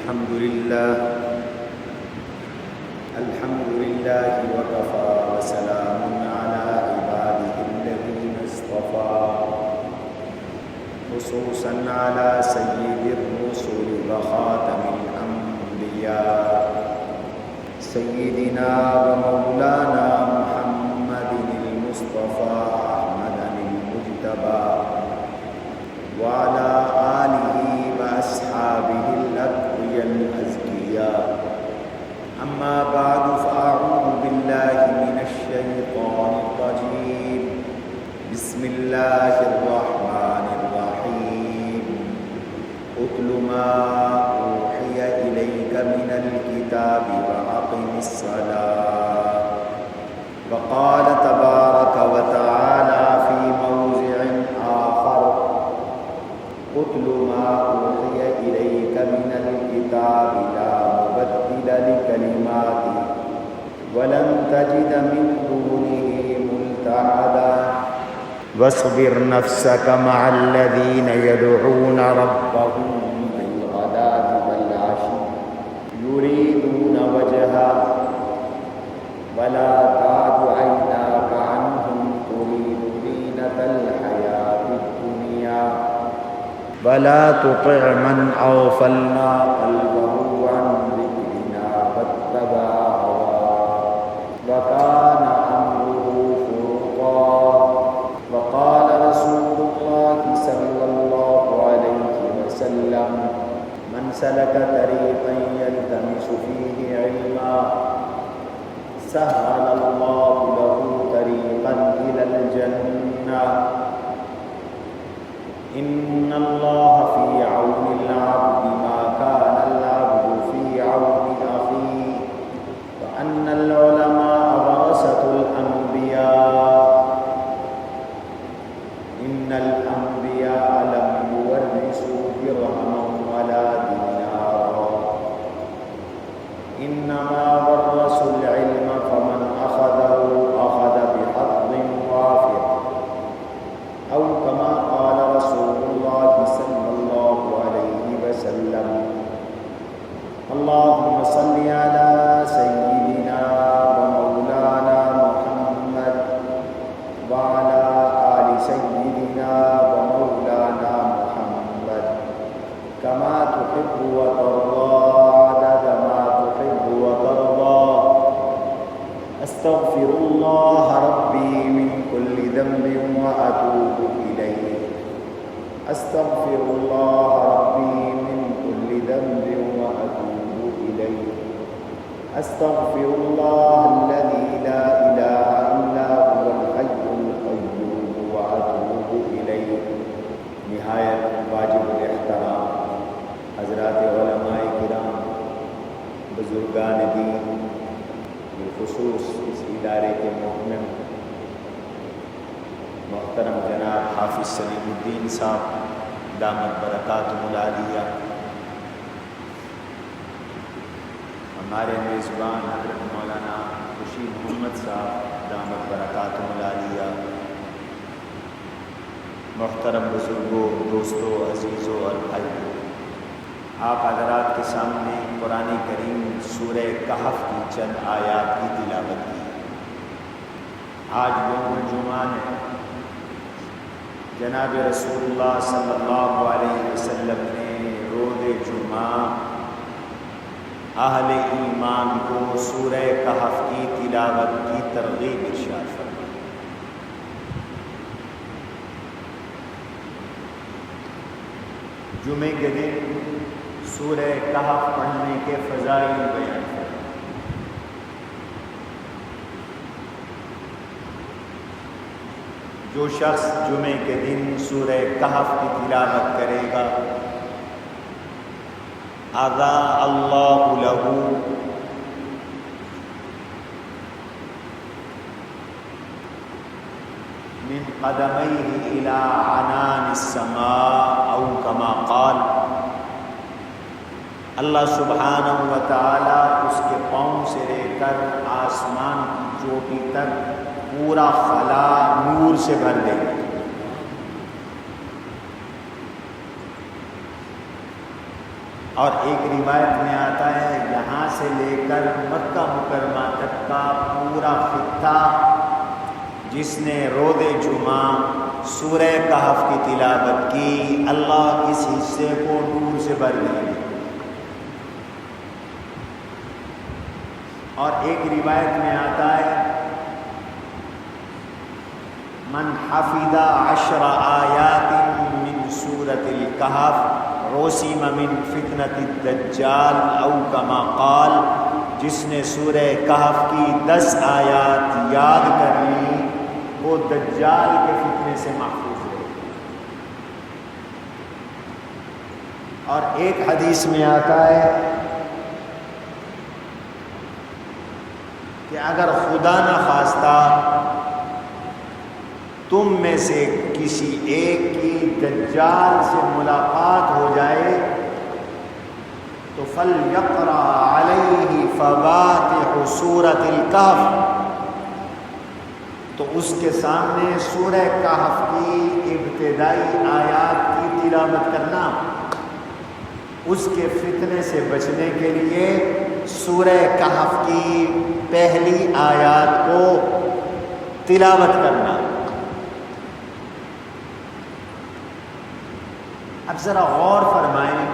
الحمد لله وكفى وسلام على عباده الذين اصطفى خصوصا على سيد الرسل وخاتم الأنبياء سيدنا ومولانا محمد المصطفى أحمد المجتبى وعلى آله وأصحابه الأتقياء الأزكياء. أما بعد فأعوذ بالله من الشيطان الرجيم. بسم الله الرحمن الرحيم. اتل ما أوحي إليك من الكتاب وأقم الصلاة. وقال تبارك وتعالى في موضع آخر: اتل ما أوحي إليك من الكتاب لا مبدل لكلماته ولن تجد من دونه ملتحدا. واصبر نفسك مع الذين يدعون ربهم بالغداة والعشي يريدون وجهه ولا تعد عيناك عنهم تريد زينة الحياة الدنيا ولا تطع من أغفلنا قلبه عن ذكرنا واتبع هواه وكان أمره فرطا. وقال رسول الله صلى الله عليه وسلم: من سلك طريقا يلتمس فيه علما سهل الله له طريقا إلى الجنة. إن الله في عون العبد ما كان العبد في عون أخيه وأن العلماء ورثة الأنبياء. إن الأنبياء لم يورثوا درهما ولا دينارا إنما ورثوا العلم فمن أخذه أخذ بحظ وافر أو كما قال رسول الله صلى الله عليه وسلم. اللهم صل على سيدنا ومولانا محمد وعلى آل سيدنا ومولانا محمد كما تحب وترضى عدد ما تحب وترضى. أستغفر الله ربي من كل ذنب وأتوب إليه. أستغفر الله ربي من كل ذنب وأتوب إليه. أستغفر الله الذي لا إله إلا هو الحي القيوم وأتوب إليه. نہایت واجب الاحترام حضرات علماء کرام، بزرگان دین، بالخصوص اس ادارے کے محترم جناب حافظ سلیم الدین صاحب دامت برکاتہم العالیہ، ہمارے میزبان حضرت مولانا خوشی محمد صاحب دامت برکاتہم العالیہ، محترم بزرگوں، دوستوں، عزیزوں اور بھائیوں، آپ حضرات کے سامنے قرآن کریم سورہ کہف کی چند آیات کی تلاوت کی۔ آج یوم الجمعہ ہے۔ جناب رسول اللہ صلی اللہ علیہ وسلم نے روز جمعہ اہل ایمان کو سورہ کہف کی تلاوت کی ترغیب ارشاد فرمائی۔ جمعے کے دن سورہ کہف پڑھنے کے فضائل بیان کریں۔ جو شخص جمعے کے دن سورہ کہف کی تلاوت کرے گا اضاء اللہ لہ من قدمیہ الی عنان السماء او کما قال، اللہ سبحانہ و تعالی اس کے پاؤں سے لے کر آسمان کی چوٹی تک پورا خلا نور سے بھر دے گا۔ اور ایک روایت میں آتا ہے یہاں سے لے کر مکہ مکرمہ تک کا پورا خطہ جس نے روز جمعہ سورہ کہف کی تلاوت کی، اللہ اس حصے کو نور سے بھر دیں گے۔ اور ایک روایت میں آتا ہے من حفظ 10 آیات من سورۃ الکہف عصم من فتنۃ الدجال او کما قال، جس نے سورہ کہف کی 10 آیات یاد کر لی وہ دجال کے فتنے سے محفوظ رہے۔ اور ایک حدیث میں آتا ہے کہ اگر خدا نہ خواستہ تم میں سے کسی ایک کی دجال سے ملاقات ہو جائے تو فَلْيَقْرَأْ عَلَيْهِ فَوَاتِحُ سُورَةِ الْكَهْفِ، تو اس کے سامنے سورہ کہف کی ابتدائی آیات کی تلاوت کرنا، اس کے فتنے سے بچنے کے لیے سورہ کہف کی پہلی آیات کو تلاوت کرنا۔ اب ذرا غور فرمائیں،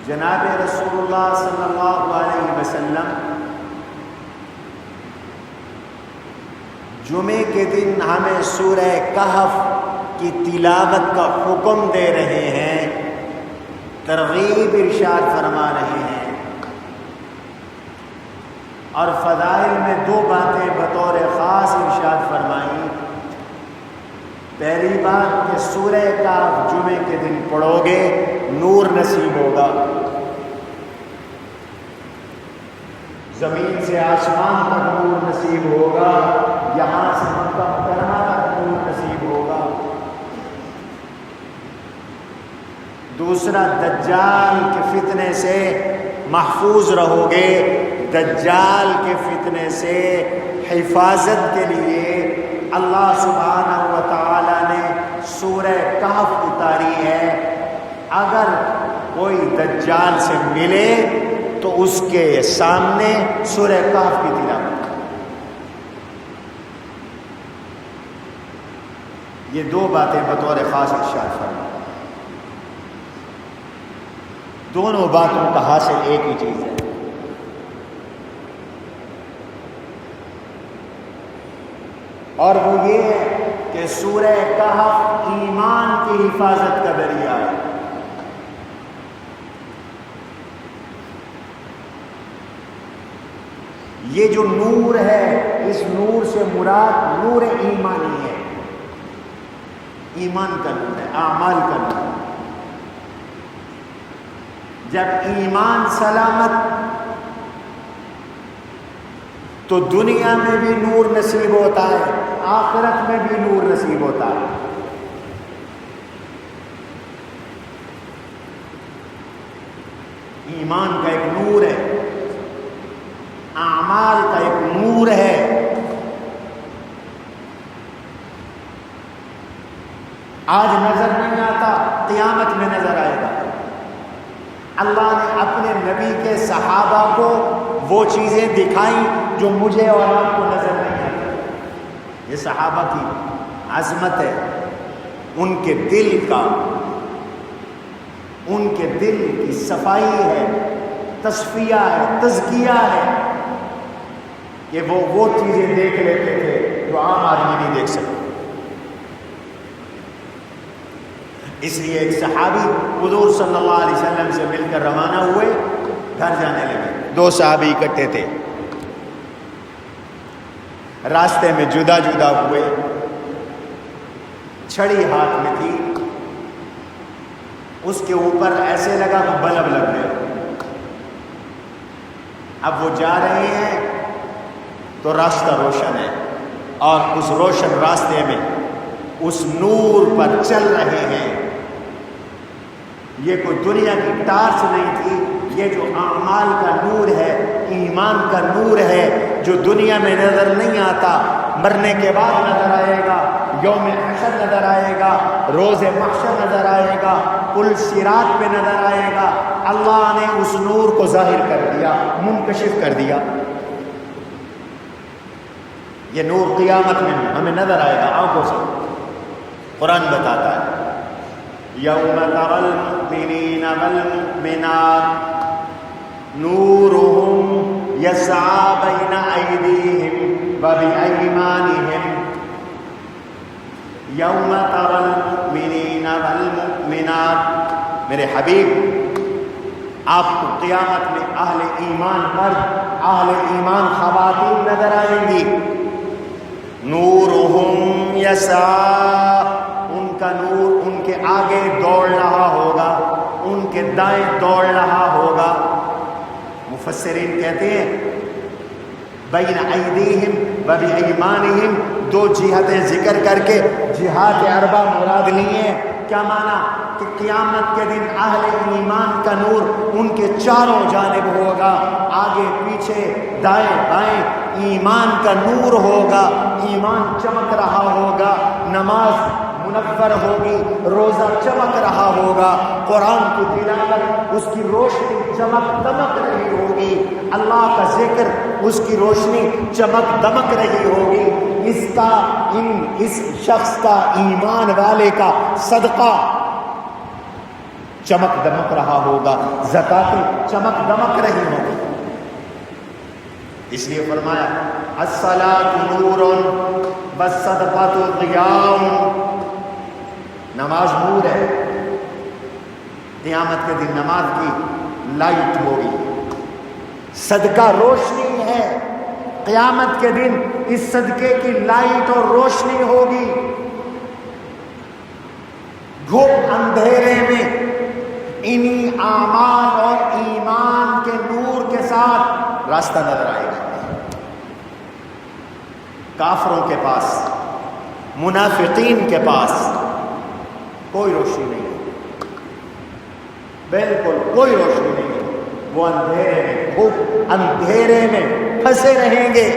جناب رسول اللہ صلی اللہ علیہ وسلم جمعے کے دن ہمیں سورہ کہف کی تلاوت کا حکم دے رہے ہیں، ترغیب ارشاد فرما رہے ہیں، اور فضائل میں 2 باتیں بطور خاص ارشاد فرمائیں۔ پہلی بات کہ سورہ کہف جمعے کے دن پڑھو گے نور نصیب ہوگا، زمین سے آسمان تک نور نصیب ہوگا، یہاں سے مکہ مکرمہ تک نور نصیب ہوگا۔ دوسرا، دجال کے فتنے سے محفوظ رہو گے، دجال کے فتنے سے حفاظت کے لیے اللہ سبحانہ و تعالی نے سورہ کہف اتاری ہے۔ اگر کوئی دجال سے ملے تو اس کے سامنے سورہ کہف کی تلاوت۔ یہ 2 باتیں بطور خاص ارشاد فرما۔ دونوں باتوں کا حاصل ایک ہی چیز ہے، اور وہ یہ ہے کہ سورہ کہف ایمان کی حفاظت کا ذریعہ ہے۔ یہ جو نور ہے، اس نور سے مراد نور ایمانی ہے، ایمان کا نور ہے، اعمال کا نور ہے۔ جب ایمان سلامت تو دنیا میں بھی نور نصیب ہوتا ہے، آخرت میں بھی نور نصیب ہوتا ہے۔ ایمان کا ایک نور ہے، اعمال کا ایک نور ہے۔ آج نظر نہیں آتا، قیامت میں نظر آئے گا۔ اللہ نے اپنے نبی کے صحابہ کو وہ چیزیں دکھائیں جو مجھے اور آپ کو نظر نہیں آتی۔ یہ صحابہ کی عظمت ہے، ان کے دل کا، ان کے دل کی صفائی ہے، تصفیہ ہے، تزکیہ ہے کہ وہ چیزیں دیکھ لیتے تھے جو عام آدمی نہیں دیکھ سکتے۔ اس لیے ایک صحابی حضور صلی اللہ علیہ وسلم سے مل کر روانہ ہوئے، گھر جانے لگے۔ 2 صحابی اکٹھے تھے، راستے میں جدا جدا ہوئے، چھڑی ہاتھ میں تھی، اس کے اوپر ایسے لگا کہ بلب لگ گئے۔ اب وہ جا رہے ہیں تو راستہ روشن ہے، اور اس روشن راستے میں اس نور پر چل رہے ہیں۔ یہ کوئی دنیا کی ٹارچ نہیں تھی، یہ جو اعمال کا نور ہے، ایمان کا نور ہے، جو دنیا میں نظر نہیں آتا، مرنے کے بعد نظر آئے گا۔ یوم حشر نظر آئے گا، روز محشر نظر آئے گا، پل صراط پہ نظر آئے گا۔ اللہ نے اس نور کو ظاہر کر دیا، منکشف کر دیا۔ یہ نور قیامت میں ہمیں نظر آئے گا آنکھوں سے۔ قرآن بتاتا ہے یوم تری المؤمنین والمؤمنات نورهم یسعی بین ایدیہم وبایمانہم۔ یوم تری المؤمنین والمؤمنات، میرے حبیب آپ کو قیامت میں اہل ایمان مرد، اہل ایمان خواتین نظر آئیں گی۔ نورہم یسعی، ان کا نور ان کے آگے دوڑ رہا ہوگا، ان کے دائیں دوڑ رہا ہوگا۔ مفسرین کہتے ہیں بین ایدیہم و بایمانہم، دو جہتیں ذکر کر کے جہات اربع مراد لیے۔ کیا معنی؟ کہ قیامت کے دن اہل ایمان کا نور ان کے چاروں جانب ہوگا، آگے پیچھے دائیں بائیں ایمان کا نور ہوگا، ایمان چمک رہا ہوگا، نماز منور ہوگی، روزہ چمک رہا ہوگا، قرآن کی تلاوت اس کی روشنی چمک دمک رہی ہوگی، اللہ کا ذکر اس کی روشنی چمک دمک رہی ہوگی۔ اس شخص کا، ایمان والے کا صدقہ چمک دمک رہا ہوگا، زکاتیں چمک دمک رہی ہوگی۔ اس لیے فرمایا الصلاۃ نور والصدقۃ ضیاء، نماز نور ہے، قیامت کے دن نماز کی لائٹ ہوگی، صدقہ روشنی ہے، قیامت کے دن اس صدقے کی لائٹ اور روشنی ہوگی۔ گھپ اندھیرے میں انہی اعمال اور ایمان کے نور کے ساتھ راستہ نظر آئے گا۔ کافروں کے پاس، منافقین کے پاس کوئی روشنی نہیں ہے، بالکل کوئی روشنی نہیں ہے، وہ اندھیرے میں، گھپ اندھیرے میں پھنسے رہیں گے۔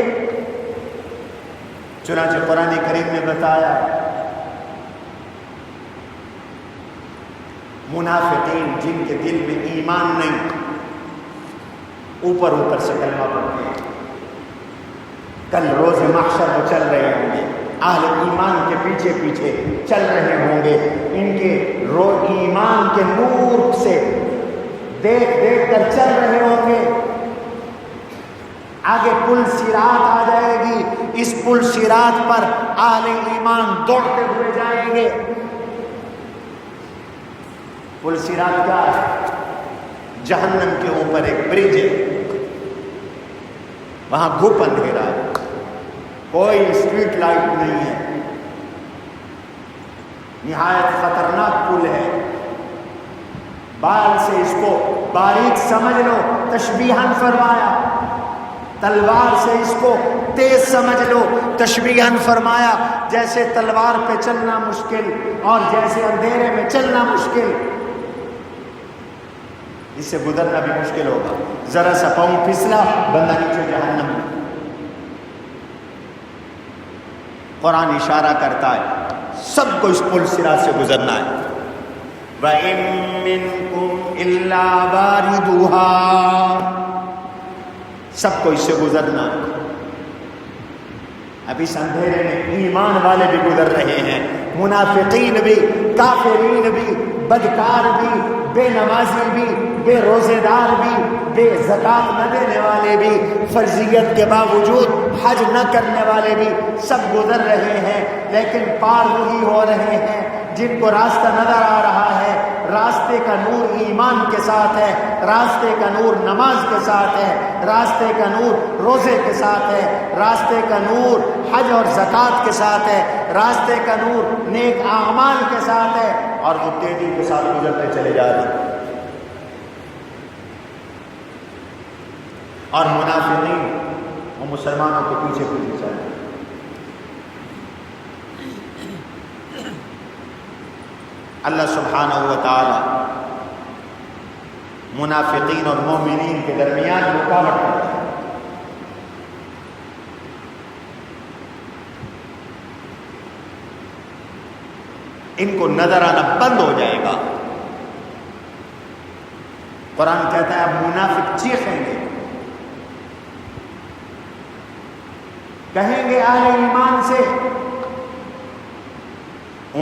چنانچہ قرآن کریم نے بتایا منافقین جن کے دل میں ایمان نہیں، اوپر اوپر سے کلمہ پڑھتے ہیں، کل روز محشر وہ چل رہے ہوں گے، اہل ایمان کے پیچھے پیچھے چل رہے ہوں گے، ان کے ایمان کے نور سے دیکھ دیکھ کر چل رہے ہوں گے۔ آگے پل صراط آ جائے گی، اس پل صراط پر اہل ایمان دوڑتے ہوئے جائیں گے۔ پل صراط کیا ہے؟ جہنم کے اوپر ایک برج ہے، وہاں گھپ اندھیرا ہے، کوئی اسٹریٹ لائٹ نہیں ہے، نہایت خطرناک پل ہے۔ بال سے اس کو باریک سمجھ لو، تشبیہاً فرمایا، تلوار سے اس کو تیز سمجھ لو، تشبیہاً فرمایا، جیسے تلوار پہ چلنا مشکل اور جیسے اندھیرے میں چلنا مشکل، اس سے گزرنا بھی مشکل ہوگا، ذرا سا پاؤں پھسلا بندہ نیچے جہنم میں۔ قرآن اشارہ کرتا ہے سب کو اس پل صراط سے گزرنا ہے۔ وَإِن مِّنكُمْ إِلَّا وَارِدُهَا، سب کو اس سے گزرنا ہے۔ اب اس اندھیرے میں ایمان والے بھی گزر رہے ہیں، منافقین بھی، کافرین بھی، بدکار بھی، بے نمازی بھی، بے روزے دار بھی، بے زکات نہ دینے والے بھی، فرضیت کے باوجود حج نہ کرنے والے بھی، سب گزر رہے ہیں، لیکن پار وہی ہو رہے ہیں جن کو راستہ نظر آ رہا ہے۔ راستے کا نور ایمان کے ساتھ ہے، راستے کا نور نماز کے ساتھ ہے، راستے کا نور روزے کے ساتھ ہے، راستے کا نور حج اور زکات کے ساتھ ہے، راستے کا نور نیک اعمال کے ساتھ ہے، اور وہ تیزی کے ساتھ گزرتے چلے جا رہے ہیں۔ اور منافقین وہ مسلمانوں کے پیچھے پیچھے چل رہے ہیں۔ اللہ سبحانہ و تعالی منافقین اور مومنین کے درمیان رکاوٹ کرتا ہے۔ ان کو نظر آنا بند ہو جائے گا۔ قرآن کہتا ہے اب منافق چیخیں گے، کہیں گے اہل ایمان سے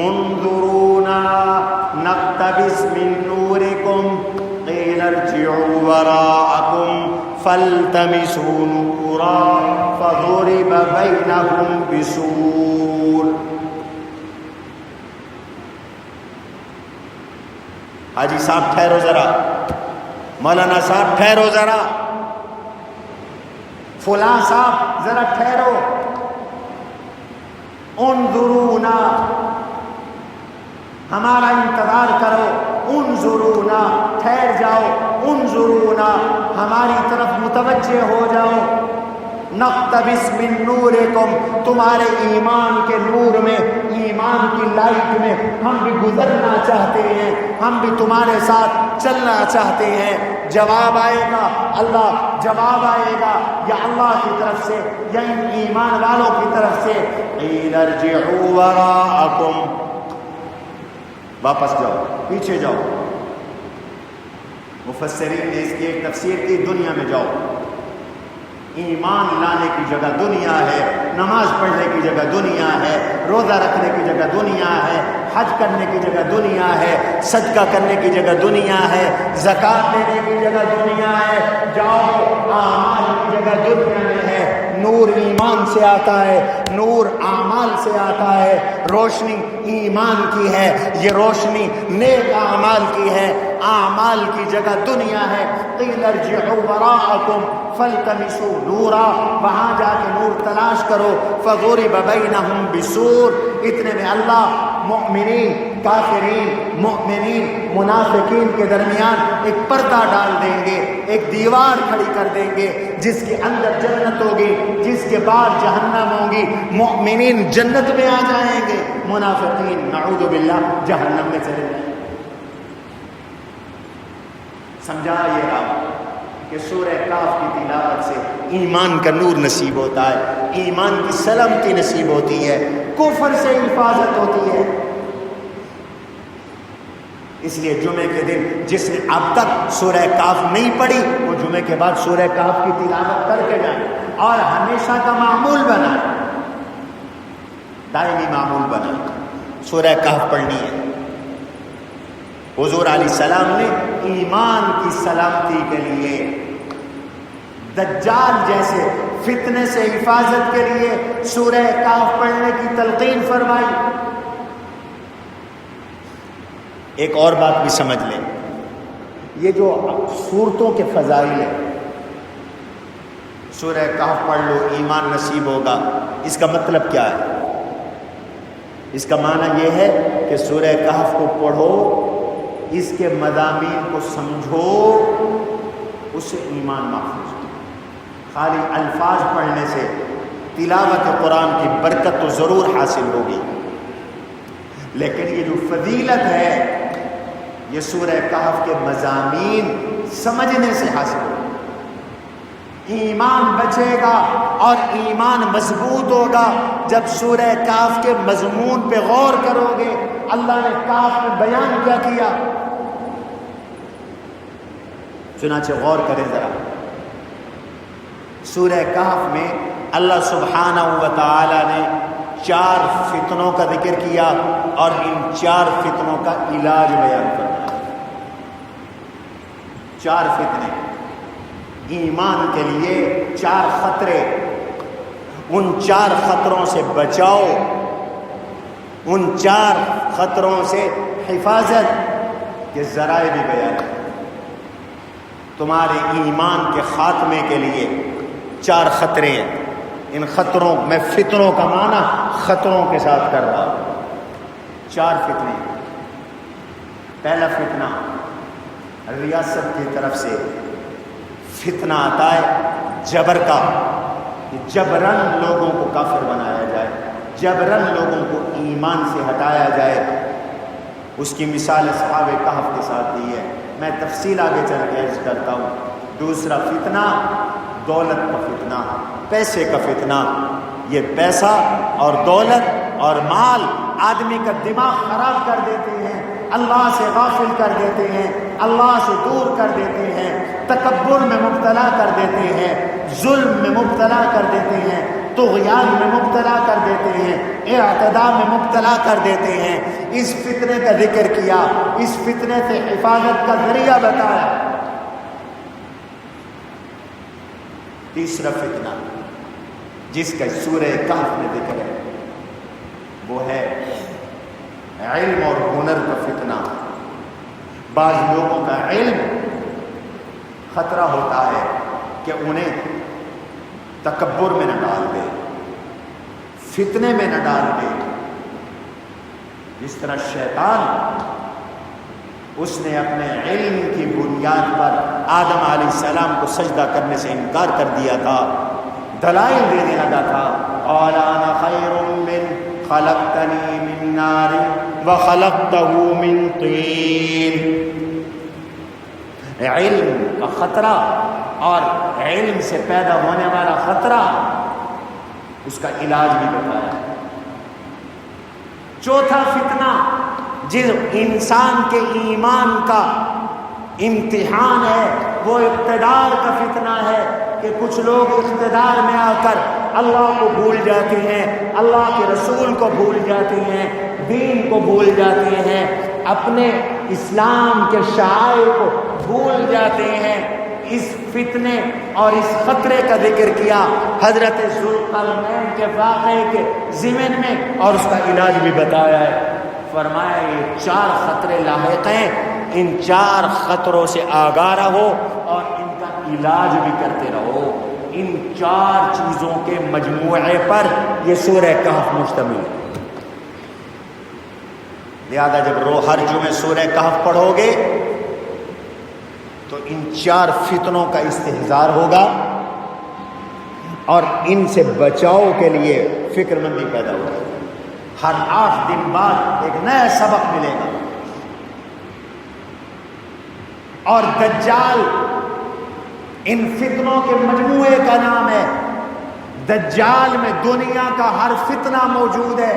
انظرونا نقتبس من نورکم قیل ارجعوا وراءکم فالتمسوا نورا فضرب بینہم بسور۔ حاجی صاحب ٹھہرو ذرا، مولانا صاحب ٹھہرو ذرا، فلاں صاحب ذرا ٹھہرو، انظرونا ہمارا انتظار کرو، انظرونا ٹھہر جاؤ، انظرونا ہماری طرف متوجہ ہو جاؤ، نقتبس من نورکم تمہارے ایمان کے نور میں، ایمان کی لائٹ میں ہم بھی گزرنا چاہتے ہیں، ہم بھی تمہارے ساتھ چلنا چاہتے ہیں۔ جواب آئے گا، اللہ جواب آئے گا یا اللہ کی طرف سے یا ان ایمان والوں کی طرف سے، قیل ارجعوا وراءکم، واپس جاؤ، پیچھے جاؤ۔ مفسرین نے اس کی ایک تفسیر کی، دنیا میں جاؤ، ایمان لانے کی جگہ دنیا ہے، نماز پڑھنے کی جگہ دنیا ہے، روزہ رکھنے کی جگہ دنیا ہے، حج کرنے کی جگہ دنیا ہے، صدقہ کرنے کی جگہ دنیا ہے، زکوٰۃ دینے کی جگہ دنیا ہے، جاؤ اعمال کی جگہ دنیا میں ہے۔ نور ایمان سے آتا ہے، نور اعمال سے آتا ہے، روشنی ایمان کی ہے، یہ روشنی نیک اعمال کی ہے، اعمال کی جگہ دنیا ہے۔ قیل ارجعوا وراءکم فالتمسوا نورا، وہاں جا کے نور تلاش کرو، فضرب بینہم بسور، اتنے میں اللہ مؤمنین کافرین مؤمنین منافقین کے درمیان ایک پردہ ڈال دیں گے، ایک دیوار کھڑی کر دیں گے جس کے اندر جنت ہوگی، جس کے بعد جہنم ہوگی۔ مؤمنین جنت میں آ جائیں گے، منافقین نعوذ باللہ جہنم میں چلے جائیں گے۔ سمجھا یہ رہا کہ سورہ کاف کی تلاوت سے ایمان کا نور نصیب ہوتا ہے، ایمان کی سلامتی نصیب ہوتی ہے، کفر سے حفاظت ہوتی ہے۔ اس لیے جمعے کے دن جس نے اب تک سورہ کاف نہیں پڑھی وہ جمعے کے بعد سورہ کاف کی تلاوت کر کے جائے اور ہمیشہ کا معمول بنا، دائمی معمول بنا، سورہ کاف پڑھنی ہے۔ حضور علیہ السلام نے ایمان کی سلامتی کے لیے، دجال جیسے فتنے سے حفاظت کے لیے سورہ کاف پڑھنے کی تلقین فرمائی۔ ایک اور بات بھی سمجھ لیں، یہ جو سورتوں کے فضائل ہیں، سورہ کاف پڑھ لو ایمان نصیب ہوگا، اس کا مطلب کیا ہے؟ اس کا معنی یہ ہے کہ سورہ کہف کو پڑھو، اس کے مضامین کو سمجھو، اسے ایمان محفوظ ہو۔ خالی الفاظ پڑھنے سے تلاوت قرآن کی برکت تو ضرور حاصل ہوگی، لیکن یہ جو فضیلت ہے یہ سورہ کہف کے مضامین سمجھنے سے حاصل ہوگی۔ ایمان بچے گا اور ایمان مضبوط ہوگا جب سورہ کہف کے مضمون پہ غور کرو گے۔ اللہ نے کہف میں بیان کیا کیا، چنانچہ غور کریں ذرا۔ سورہ کہف میں اللہ سبحانہ و تعالی نے 4 فتنوں کا ذکر کیا اور ان 4 فتنوں کا علاج بیان کرنا۔ 4 فتنے، ایمان کے لیے 4 خطرے، ان 4 خطروں سے بچاؤ، ان 4 خطروں سے حفاظت کے ذرائع بھی بیان ہے۔ تمہارے ایمان کے خاتمے کے لیے 4 خطرے ہیں۔ ان خطروں میں فتنوں کا معنی خطروں کے ساتھ کر رہا ہوں۔ 4 فتنے۔ پہلا فتنہ ریاست کی طرف سے فتنہ آتا ہے جبر کا، کہ جبرن لوگوں کو کافر بنایا جائے، جبرن لوگوں کو ایمان سے ہٹایا جائے۔ اس کی مثال اصحاب کہف کے ساتھ دی ہے، میں تفصیل آگے چل کے عرض کرتا ہوں۔ دوسرا فتنہ دولت کا فتنہ، پیسے کا فتنہ۔ یہ پیسہ اور دولت اور مال آدمی کا دماغ خراب کر دیتے ہیں، اللہ سے غافل کر دیتے ہیں، اللہ سے دور کر دیتے ہیں، تکبر میں مبتلا کر دیتے ہیں، ظلم میں مبتلا کر دیتے ہیں، طغیان میں مبتلا کر دیتے ہیں، اعتداء میں مبتلا کر دیتے ہیں۔ اس فتنے کا ذکر کیا، اس فتنے سے حفاظت کا ذریعہ بتایا۔ تیسرا فتنہ جس کا سورہ کہف میں ذکر ہے وہ ہے علم اور ہنر کا فتنہ۔ بعض لوگوں کا علم خطرہ ہوتا ہے کہ انہیں تکبر میں نہ ڈال دے، فتنے میں نہ ڈال دے۔ جس طرح شیطان اس نے اپنے علم کی بنیاد پر آدم علیہ السلام کو سجدہ کرنے سے انکار کر دیا تھا، دلائل دینے لگا تھا، قال انا خیر من خلقتنی من نار وخلقتہ من طین۔ علم کا خطرہ اور علم سے پیدا ہونے والا خطرہ، اس کا علاج بھی بتایا۔ چوتھا فتنہ جس انسان کے ایمان کا امتحان ہے وہ اقتدار کا فتنہ ہے کہ کچھ لوگ اقتدار میں آ کر اللہ کو بھول جاتے ہیں، اللہ کے رسول کو بھول جاتے ہیں، دین کو بھول جاتے ہیں، اپنے اسلام کے شعائر کو بھول جاتے ہیں۔ اس فتنے اور اس خطرے کا ذکر کیا حضرت ذوالقرنین کے واقعے کے ضمن میں، اور اس کا علاج بھی بتایا ہے۔ فرمایا یہ 4 خطرے لاحق ہیں، ان 4 خطروں سے آگاہ رہو اور ان کا علاج بھی کرتے رہو۔ ان 4 چیزوں کے مجموعے پر یہ سورہ کہف مشتمل ہے۔ لہذا جب ہر جمعے سورہ کہف پڑھو گے تو ان 4 فتنوں کا استحضار ہوگا اور ان سے بچاؤ کے لیے فکر مندی پیدا ہوگی۔ ہر 8 دن بعد ایک نیا سبق ملے گا۔ اور دجال ان فتنوں کے مجموعے کا نام ہے۔ دجال میں دنیا کا ہر فتنہ موجود ہے۔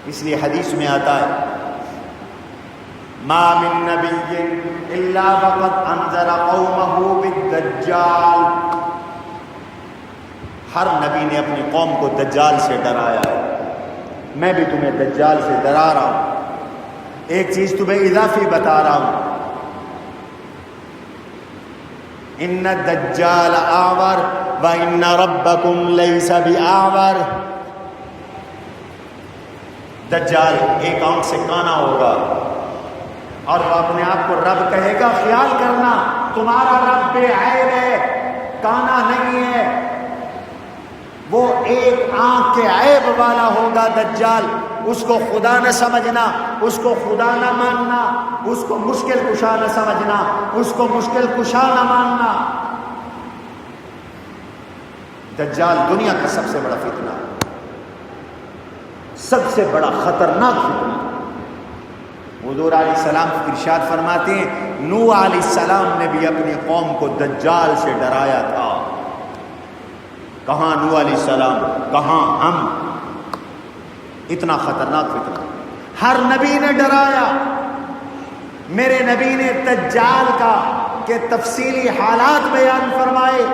اس لیے حدیث میں آتا ہے ما من نبی الا وقد انذر قومه بالدجال۔ ہر نبی نے اپنی قوم کو دجال سے ڈرایا ہے۔ میں بھی تمہیں دجال سے ڈرا رہا ہوں۔ ایک چیز تمہیں اضافی بتا رہا ہوں، ان الدجال اعور وان ربکم لیس باعور۔ دجال ایک آنکھ سے کانا ہوگا اور وہ اپنے آپ کو رب کہے گا۔ خیال کرنا تمہارا رب بے عیب ہے، کانا نہیں ہے۔ وہ ایک آنکھ کے عیب والا ہوگا دجال۔ اس کو خدا نہ سمجھنا، اس کو خدا نہ ماننا، اس کو مشکل کشا نہ سمجھنا، اس کو مشکل کشا نہ ماننا۔ دجال دنیا کا سب سے بڑا فتنہ، سب سے بڑا خطرناک فتنہ۔ حضور علیہ السلام ارشاد فرماتے ہیں نوح علیہ السلام نے بھی اپنی قوم کو دجال سے ڈرایا تھا۔ کہاں نوح علیہ السلام، کہاں ہم؟ اتنا خطرناک فتنہ ہر نبی نے ڈرایا۔ میرے نبی نے دجال کا کہ تفصیلی حالات بیان فرمائے۔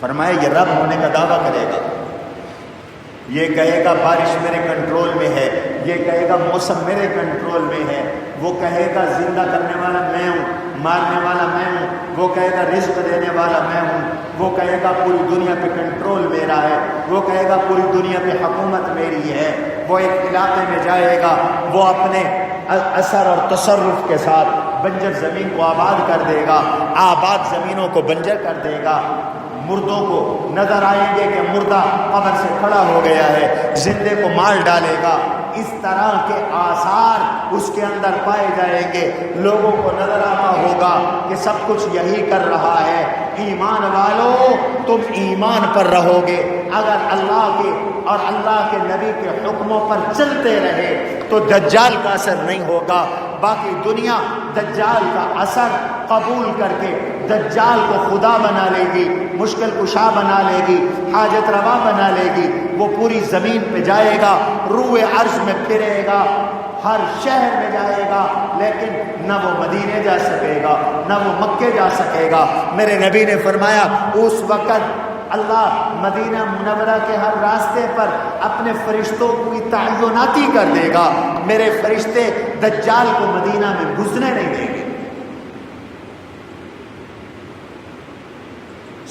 فرمائے یہ رب ہونے کا دعویٰ کرے گا، یہ کہے گا بارش میرے کنٹرول میں ہے، یہ کہے گا موسم میرے کنٹرول میں ہے، وہ کہے گا زندہ کرنے والا میں ہوں، مارنے والا میں ہوں، وہ کہے گا رزق دینے والا میں ہوں، وہ کہے گا پوری دنیا پہ کنٹرول میرا ہے، وہ کہے گا پوری دنیا پہ حکومت میری ہے۔ وہ ایک علاقے میں جائے گا، وہ اپنے اثر اور تصرف کے ساتھ بنجر زمین کو آباد کر دے گا، آباد زمینوں کو بنجر کر دے گا۔ مردوں کو نظر آئیں گے کہ مردہ قبر سے کھڑا ہو گیا ہے، زندے کو مار ڈالے گا۔ اس طرح کے آثار اس کے اندر پائے جائیں گے۔ لوگوں کو نظر آتا ہوگا کہ سب کچھ یہی کر رہا ہے۔ ایمان والو، تم ایمان پر رہو گے اگر اللہ کے اور اللہ کے نبی کے حکموں پر چلتے رہے تو دجال کا اثر نہیں ہوگا۔ باقی دنیا دجال کا اثر قبول کر کے دجال کو خدا بنا لے گی، مشکل کشا بنا لے گی، حاجت روا بنا لے گی۔ وہ پوری زمین پہ جائے گا، روئے عرش میں پھرے گا، ہر شہر میں جائے گا، لیکن نہ وہ مدینے جا سکے گا نہ وہ مکے جا سکے گا۔ میرے نبی نے فرمایا اس وقت اللہ مدینہ منورہ کے ہر راستے پر اپنے فرشتوں کی تعیناتی کر دے گا۔ میرے فرشتے دجال کو مدینہ میں گھسنے نہیں دیں گے۔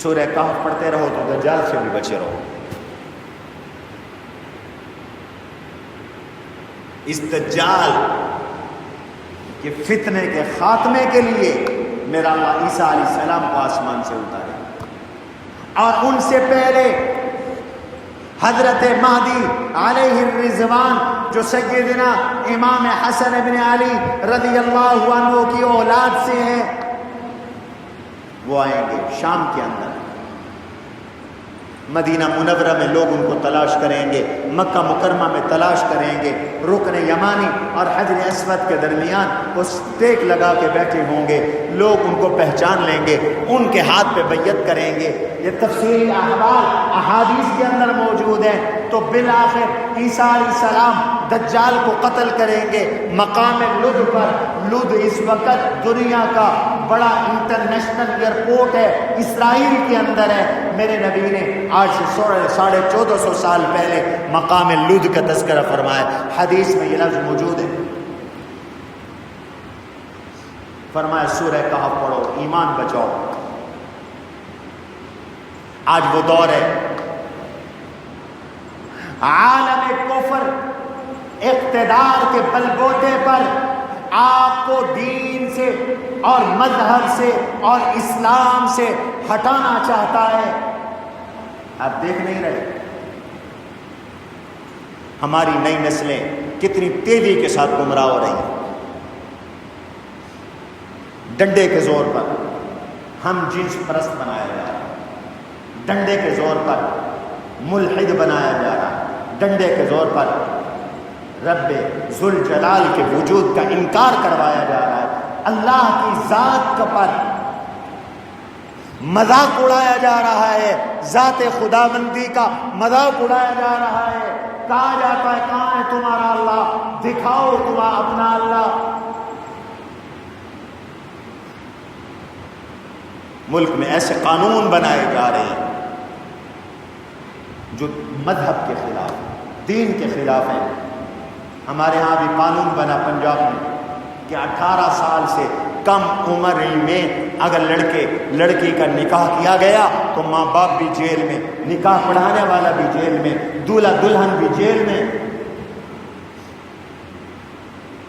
سورہ کہف پڑھتے رہو تو دجال سے بھی بچے رہو۔ اس دجال کے فتنے کے خاتمے کے لیے میرا اللہ عیسیٰ علیہ السلام کو آسمان سے اتارے، اور ان سے پہلے حضرت مہدی علیہ الرضوان جو سیدنا امام حسن ابن علی رضی اللہ عنہ کی اولاد سے ہیں، وہ آئیں گے شام کے اندر۔ مدینہ منورہ میں لوگ ان کو تلاش کریں گے، مکہ مکرمہ میں تلاش کریں گے، رکن یمانی اور حجر اسود کے درمیان وہ ٹیک لگا کے بیٹھے ہوں گے، لوگ ان کو پہچان لیں گے، ان کے ہاتھ پہ بیعت کریں گے۔ یہ تفصیلی احوال احادیث کے اندر موجود ہیں۔ تو بالآخر عیسیٰ علیہ السلام دجال کو قتل کریں گے مقام لد پر۔ لد اس وقت دنیا کا بڑا انٹرنیشنل ایئرپورٹ ہے، اسرائیل کے اندر ہے۔ میرے نبی نے آج سے 1450 سال پہلے مقام لد کا تذکرہ فرمایا، حدیث میں یہ لفظ موجود ہے۔ فرمایا سورہ کہف پڑھو، ایمان بچاؤ۔ آج وہ دور ہے، عالم کفر اقتدار کے بلبوتے پر آپ کو دین سے اور مذہب سے اور اسلام سے ہٹانا چاہتا ہے۔ آپ دیکھ نہیں رہے ہماری نئی نسلیں کتنی تیزی کے ساتھ گمراہ ہو رہی ہیں۔ ڈنڈے کے زور پر ہم جنس پرست بنایا جا رہا ہے، ڈنڈے کے زور پر ملحد بنایا جا رہا ہے، ڈنڈے کے زور پر رب ذوالجلال کے وجود کا انکار کروایا جا رہا ہے، اللہ کی ذات پر مذاق اڑایا جا رہا ہے، ذات خداوندی کا مذاق اڑایا جا رہا ہے۔ کہا جاتا ہے کہاں ہے تمہارا اللہ، دکھاؤ تمہارا اپنا اللہ۔ ملک میں ایسے قانون بنائے جا رہے ہیں جو مذہب کے خلاف، دین کے خلاف ہیں۔ ہمارے ہاں بھی قانون بنا پنجاب میں کہ 18 سال سے کم عمر میں اگر لڑکی کا نکاح کیا گیا تو ماں باپ بھی جیل میں، نکاح پڑھانے والا بھی جیل میں، دولہا دلہن بھی جیل میں۔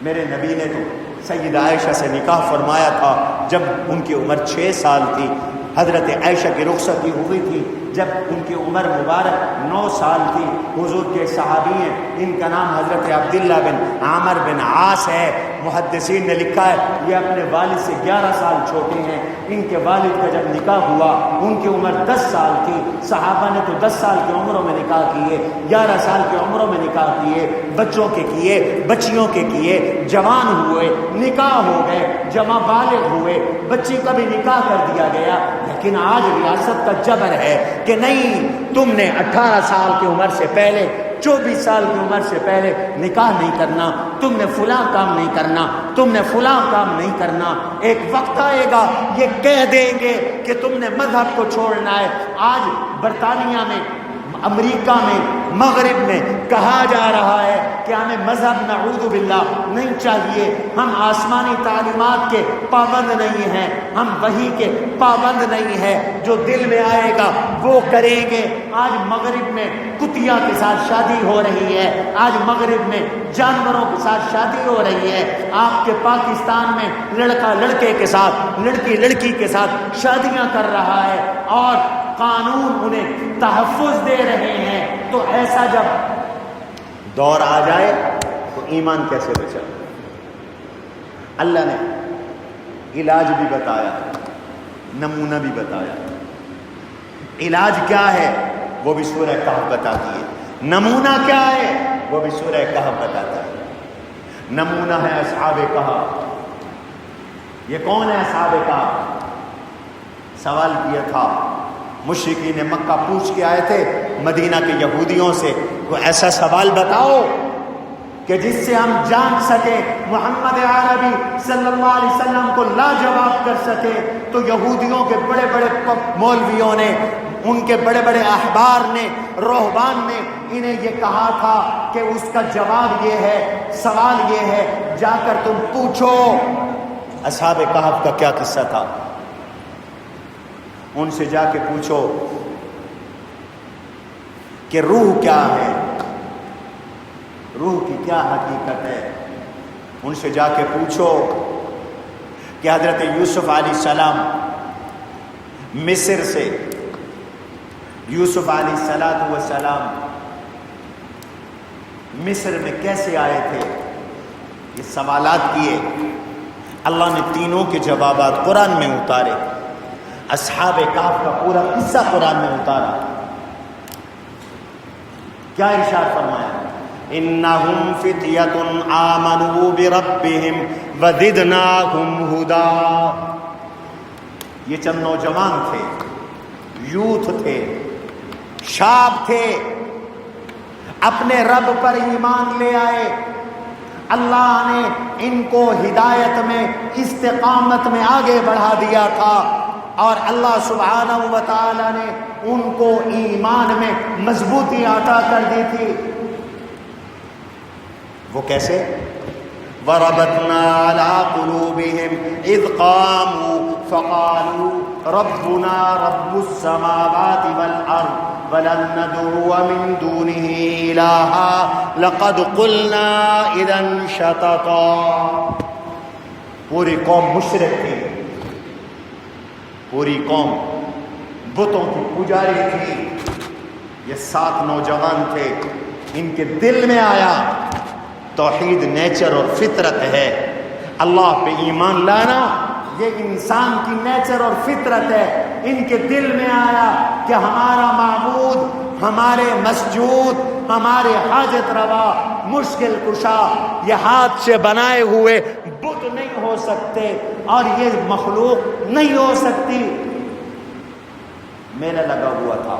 میرے نبی نے تو سیدہ عائشہ سے نکاح فرمایا تھا جب ان کی عمر 6 سال تھی۔ حضرت عائشہ کی رخصتی ہوئی تھی جب ان کی عمر مبارک 9 سال تھی۔ حضور کے صحابی ہیں، ان کا نام حضرت عبداللہ بن عامر بن عاص ہے۔ محدثین نے لکھا ہے یہ اپنے والد سے 11 سال چھوٹے ہیں۔ ان کے والد کا جب نکاح ہوا ان کی عمر 10 سال تھی۔ صحابہ نے تو 10 سال کی عمروں میں نکاح کیے، 11 سال کی عمروں میں نکاح کیے، بچوں کے کیے، بچیوں کے کیے، جوان ہوئے، نکاح ہو گئے، جمع بالغ ہوئے، بچی کا بھی نکاح کر دیا گیا۔ لیکن آج ریاست کا جبر ہے کہ نہیں، تم نے 18 سال کی عمر سے پہلے، 24 سال کی عمر سے پہلے نکاح نہیں کرنا، تم نے فلاں کام نہیں کرنا، تم نے فلاں کام نہیں کرنا۔ ایک وقت آئے گا یہ کہہ دیں گے کہ تم نے مذہب کو چھوڑنا ہے۔ آج برطانیہ میں، امریکہ میں، مغرب میں کہا جا رہا ہے کہ ہمیں مذہب نعوذ باللہ نہیں چاہیے، ہم آسمانی تعلیمات کے پابند نہیں ہیں، ہم وحی کے پابند نہیں ہیں، جو دل میں آئے گا وہ کریں گے۔ آج مغرب میں کتیا کے ساتھ شادی ہو رہی ہے، آج مغرب میں جانوروں کے ساتھ شادی ہو رہی ہے۔ آپ کے پاکستان میں لڑکا لڑکے کے ساتھ، لڑکی لڑکی کے ساتھ شادیاں کر رہا ہے اور قانون انہیں تحفظ دے رہے ہیں۔ تو ایسا جب دور آ جائے تو ایمان کیسے بچا؟ اللہ نے علاج بھی بتایا، نمونہ بھی بتایا۔ علاج کیا ہے وہ بھی سورہ کہف بتاتی ہے، نمونہ کیا ہے وہ بھی سورہ کہف بتاتا ہے۔ نمونہ ہے اصحاب کہف۔ یہ کون ہے اصحاب کہف؟ سوال کیا تھا مشرکین مکہ، پوچھ کے آئے تھے مدینہ کے یہودیوں سے، کوئی ایسا سوال بتاؤ کہ جس سے ہم جان سکے، محمد عربی صلی اللہ علیہ وسلم کو لاجواب کر سکے۔ تو یہودیوں کے بڑے بڑے مولویوں نے، ان کے بڑے بڑے احبار نے، رہبان نے انہیں یہ کہا تھا کہ اس کا جواب یہ ہے، سوال یہ ہے، جا کر تم پوچھو اصحاب کہف کا کیا قصہ تھا، ان سے جا کے پوچھو کہ روح کیا ہے، روح کی کیا حقیقت ہے۔ ان سے جا کے پوچھو کہ حضرت یوسف علیہ السلام مصر سے، یوسف علیہ السلام مصر میں کیسے آئے تھے۔ یہ سوالات کیے، اللہ نے تینوں کے جوابات قرآن میں اتارے، اصحاب کہف کا پورا قصہ قرآن میں اتارا۔ کیا ارشاد فرمایا؟ انہم فتیۃ آمنوا بربہم وزدناہم ہدی۔ یہ چند نوجوان تھے، یوتھ تھے، شاب تھے، اپنے رب پر ایمان لے آئے۔ اللہ نے ان کو ہدایت میں، استقامت میں آگے بڑھا دیا تھا، اور اللہ سبحانہ و تعالی نے ان کو ایمان میں مضبوطی عطا کر دی تھی۔ وہ کیسے؟ وَرَبَطْنَا عَلَىٰ قُلُوبِهِمْ إِذْ قَامُوا فَقَالُوا رَبُّنَا رَبُّ السَّمَاوَاتِ وَالْأَرْضِ وَلَن نَّدْعُوَ مِن دُونِهِ إِلَٰهًا لَقَدْ قُلْنَا إِذًا شَطَطًا۔ پوری قوم مشرک تھی، پوری قوم بتوں کی پجاری تھی۔ یہ 7 نوجوان تھے، ان کے دل میں آیا توحید نیچر اور فطرت ہے، اللہ پہ ایمان لانا یہ انسان کی نیچر اور فطرت ہے۔ ان کے دل میں آیا کہ ہمارا معبود، ہمارے مسجود، ہمارے حاجت روا، مشکل کشا یہ ہاتھ سے بنائے ہوئے بت نہیں ہو سکتے، اور یہ مخلوق نہیں ہو سکتی۔ میلہ لگا ہوا تھا،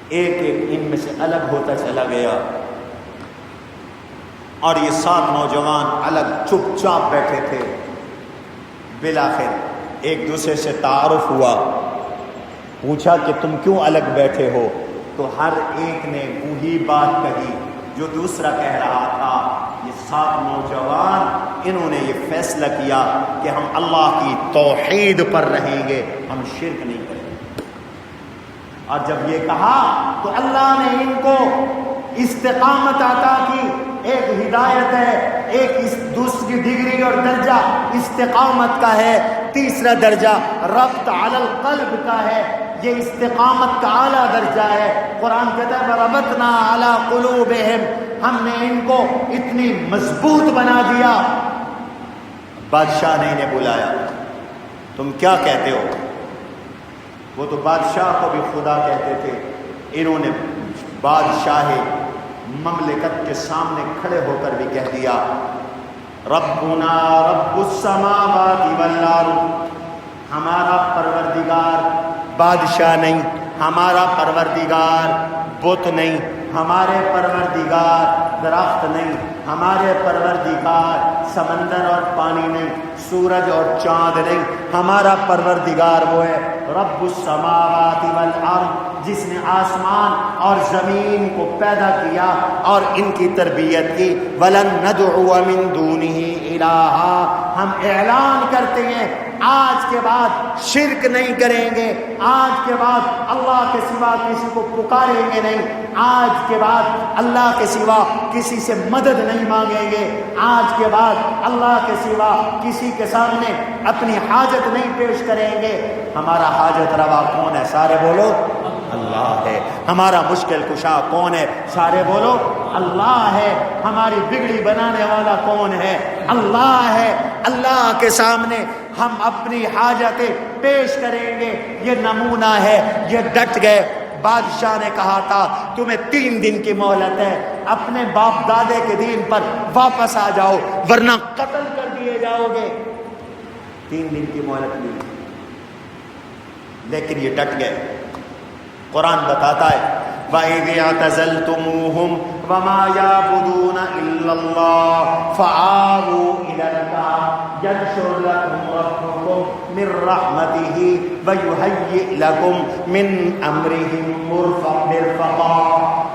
ایک ایک ان میں سے الگ ہوتا چلا گیا، اور یہ 7 نوجوان الگ چپ چاپ بیٹھے تھے۔ بالآخر ایک دوسرے سے تعارف ہوا، پوچھا کہ تم کیوں الگ بیٹھے ہو؟ تو ہر ایک نے وہی بات کہی جو دوسرا کہہ رہا تھا۔ یہ 7 نوجوان انہوں نے یہ فیصلہ کیا کہ ہم اللہ کی توحید پر رہیں گے، ہم شرک نہیں کریں گے۔ اور جب یہ کہا تو اللہ نے ان کو استقامت عطا کی۔ ایک ہدایت ہے، ایک دوسری ڈگری اور درجہ استقامت کا ہے، تیسرا درجہ ربط علی القلب کا ہے، یہ استقامت کا اعلیٰ درجہ ہے۔ قرآن کہتا ہے وَرَبَطْنَا عَلَىٰ قُلُوبِهِمْ، ہم نے ان کو اتنی مضبوط بنا دیا۔ بادشاہ نے انہیں بلایا، تم کیا کہتے ہو؟ وہ تو بادشاہ کو بھی خدا کہتے تھے، انہوں نے بادشاہ مملکت کے سامنے کھڑے ہو کر بھی کہہ دیا ربنا رب السماوات والارض، ہمارا پروردگار بادشاہ نہیں، ہمارا پروردگار بت نہیں، ہمارے پروردگار درخت نہیں، ہمارے پروردگار سمندر اور پانی نہیں، سورج اور چاند نہیں، ہمارا پروردگار وہ ہے رب السماوات والارض، جس نے آسمان اور زمین کو پیدا کیا اور ان کی تربیت کی۔ وَلَن نَّدْعُوَ مِن دُونِهِ إِلَٰهًا، ہم اعلان کرتے ہیں آج کے بعد شرک نہیں کریں گے، آج کے بعد اللہ کے سوا کسی کو پکاریں گے نہیں، آج کے بعد اللہ کے سوا کسی سے مدد نہیں مانگیں گے، آج کے بعد اللہ کے سوا کسی کے سامنے اپنی حاجت نہیں پیش کریں گے۔ ہمارا حاجت روا کون ہے؟ سارے بولو اللہ۔ اللہ ہے۔ ہمارا مشکل کشا کون ہے؟ سارے بولو اللہ ہے۔ ہماری بگڑی بنانے والا کون ہے؟ اللہ ہے۔ اللہ کے سامنے ہم اپنی حاجتیں پیش کریں گے۔ یہ نمونہ ہے، یہ ڈٹ گئے۔ بادشاہ نے کہا تھا تمہیں 3 دن کی مہلت ہے، اپنے باپ دادے کے دین پر واپس آ جاؤ ورنہ قتل کر دیے جاؤ گے۔ 3 دن کی مہلت ملی، لیکن یہ ڈٹ گئے۔ قرآن بتاتا ہے وَإِذْ اعْتَزَلْتُمُوهُمْ وَمَا يَعْبُدُونَ إِلَّا اللَّهَ فَآوُوا إِلَى الْكَهْفِ يَنشُرْ لَكُمْ رَبُّكُمْ مِنْ رَحْمَتِهِ وَيُهَيِّئْ لَكُمْ مِنْ أَمْرِهِمْ مُرْفَقًا۔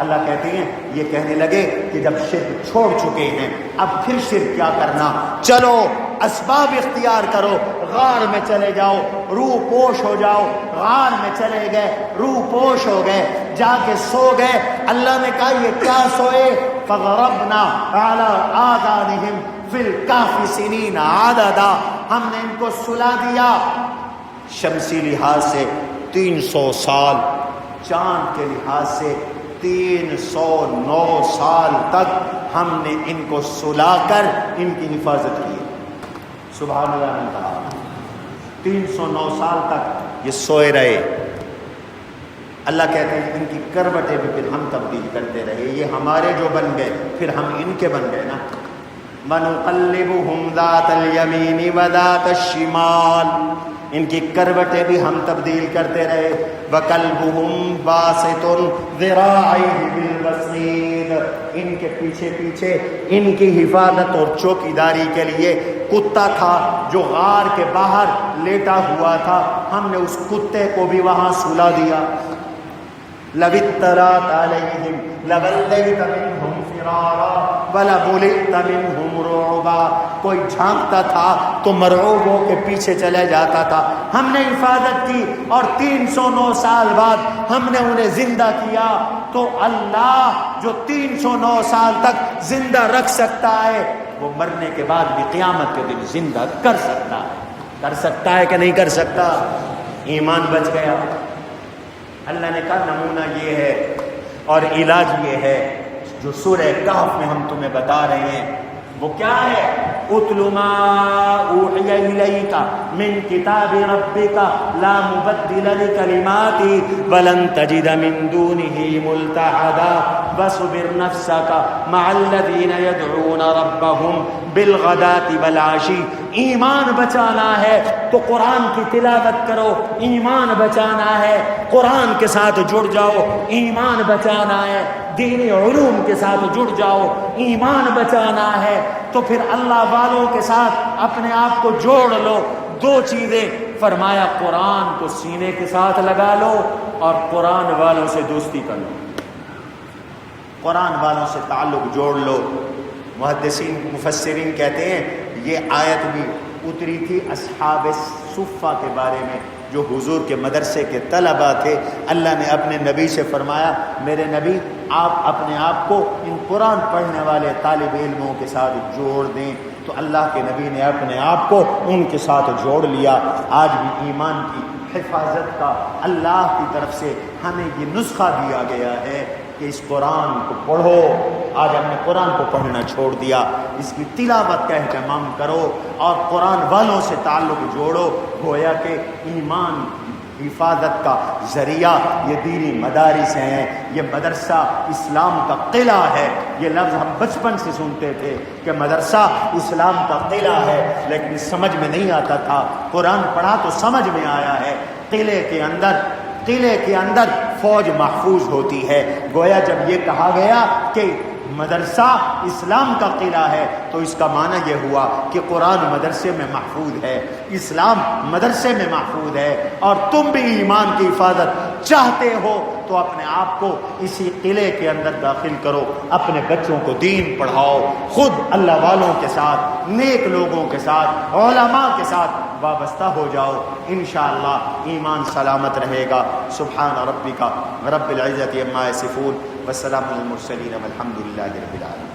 اللہ کہتے ہیں یہ کہنے لگے کہ جب شرک چھوڑ چکے ہیں اب پھر شرک کیا کرنا، چلو اسباب اختیار کرو، غار میں چلے جاؤ، روح پوش ہو جاؤ۔ غار میں چلے گئے، روح پوش ہو گئے، جا کے سو گئے۔ اللہ نے کہا یہ کیا سوئے؟ فَضَرَبْنَا عَلَىٰ آذَانِهِمْ فِي الْكَهْفِ سِنِينَ عَدَدًا۔ ہم نے ان کو سلا دیا شمسی لحاظ سے 300 سال، چاند کے لحاظ سے 309 سال تک ہم نے ان کو سلا کر ان کی حفاظت کی۔ سبحان اللہ نے کہا 309 سال تک یہ سوئے رہے۔ اللہ کہتے ہیں ان کی کروٹیں بھی پھر ہم تبدیل کرتے رہے، یہ ہمارے جو بن گئے پھر ہم ان کے بن گئے نا۔ وَنُقَلِّبُهُمْ ذَاتَ الْيَمِينِ وَذَاتَ الشِّمَالِ، ان کی کروٹیں بھی ہم تبدیل کرتے رہے۔ وَقَلْبُهُمْ بَاسِطٌ ذِرَاعَيْهِ بِالْوَصِيدِ، ان کے پیچھے پیچھے ان کی حفاظت اور چوکیداری کے لیے کتا تھا جو غار کے باہر لیٹا ہوا تھا، ہم نے اس کتے کو بھی وہاں سلا دیا۔ لَوِ اطَّلَعْتَ عَلَيْهِمْ لَوَلَّيْتَ مِنْهُمْ فِرَارًا وَلَمُلِئْتَ مِنْهُمْ رُعْبًا، کوئی جھانکتا تھا تو مرعوب ہو کے پیچھے چلے جاتا تھا۔ ہم نے حفاظت کی اور 309 سال بعد ہم نے انہیں زندہ کیا۔ تو اللہ جو 309 سال تک زندہ رکھ سکتا ہے وہ مرنے کے بعد بھی قیامت کے دن زندہ کر سکتا ہے۔ کر سکتا ہے کہ نہیں کر سکتا؟ ایمان بچ گیا۔ اللہ نے کہا نمونہ یہ ہے اور علاج یہ ہے جو سورہ کہف میں ہم تمہیں بتا رہے ہیں، وہ کیا ہے؟ اتل ما اوحی الیک من کتاب ربک لا مبدل لکلماتی ولن تجد من دونہ ملتحدا واصبر نفسک مع الذین یدعون ربهم بالغداة والعشی۔ ایمان بچانا ہے تو قرآن کی تلاوت کرو، ایمان بچانا ہے قرآن کے ساتھ جڑ جاؤ، ایمان بچانا ہے دینی علوم کے ساتھ جڑ جاؤ، ایمان بچانا ہے تو پھر اللہ والوں کے ساتھ اپنے آپ کو جوڑ لو۔ 2 چیزیں فرمایا، قرآن کو سینے کے ساتھ لگا لو اور قرآن والوں سے دوستی کر لو، قرآن والوں سے تعلق جوڑ لو۔ محدثین مفسرین کہتے ہیں یہ آیت بھی اتری تھی اصحاب صفہ کے بارے میں جو حضور کے مدرسے کے طلبہ تھے۔ اللہ نے اپنے نبی سے فرمایا میرے نبی آپ اپنے آپ کو ان قرآن پڑھنے والے طالب علموں کے ساتھ جوڑ دیں، تو اللہ کے نبی نے اپنے آپ کو ان کے ساتھ جوڑ لیا۔ آج بھی ایمان کی حفاظت کا اللہ کی طرف سے ہمیں یہ نسخہ دیا گیا ہے کہ اس قرآن کو پڑھو۔ آج ہم نے قرآن کو پڑھنا چھوڑ دیا، اس کی تلاوت کا اہتمام کرو اور قرآن والوں سے تعلق جوڑو۔ گویا کہ ایمان حفاظت کا ذریعہ یہ دینی مدارس ہیں، یہ مدرسہ اسلام کا قلعہ ہے۔ یہ لفظ ہم بچپن سے سنتے تھے کہ مدرسہ اسلام کا قلعہ ہے، لیکن سمجھ میں نہیں آتا تھا۔ قرآن پڑھا تو سمجھ میں آیا ہے۔ قلعے کے اندر فوج محفوظ ہوتی ہے۔ گویا جب یہ کہا گیا کہ مدرسہ اسلام کا قلعہ ہے تو اس کا معنی یہ ہوا کہ قرآن مدرسے میں محفوظ ہے، اسلام مدرسے میں محفوظ ہے، اور تم بھی ایمان کی حفاظت چاہتے ہو تو اپنے آپ کو اسی قلعے کے اندر داخل کرو، اپنے بچوں کو دین پڑھاؤ، خود اللہ والوں کے ساتھ، نیک لوگوں کے ساتھ، علماء کے ساتھ وابستہ ہو جاؤ، انشاءاللہ ایمان سلامت رہے گا۔ سبحان ربک رب العزت عما یصفون والسلام علی المرسلین والحمد للہ رب العالمین۔